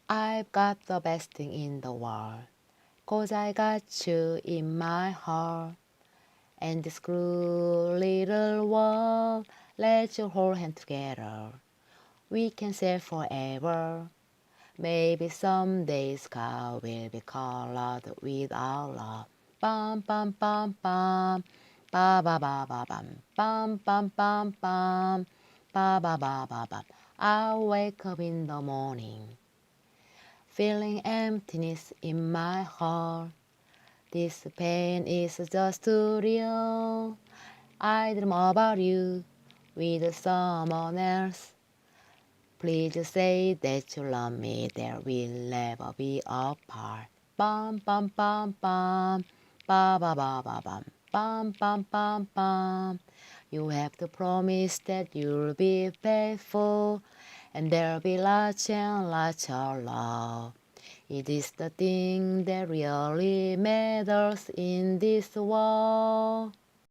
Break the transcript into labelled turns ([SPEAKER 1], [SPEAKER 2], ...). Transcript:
[SPEAKER 1] I've got the best thing in the world, 'cause I got you in my heart. And this cruel little world, let's you hold hands together. We can say forever. Maybe someday sky will be colored with our love. Bum bum bum bum, ba ba ba ba bum, bum bum bum bum, ba ba ba ba bum. I'll wake up in the morning, feeling emptiness in my heart. This pain is just too real. I dream about you with someone else. Please say that you love me, that we'll never be apart. Bum bum bum bum, ba ba ba ba bum, bum bum bum bum. You have to promise that you'll be faithful, and there'll be lots and lots of love. It is the thing that really matters in this world.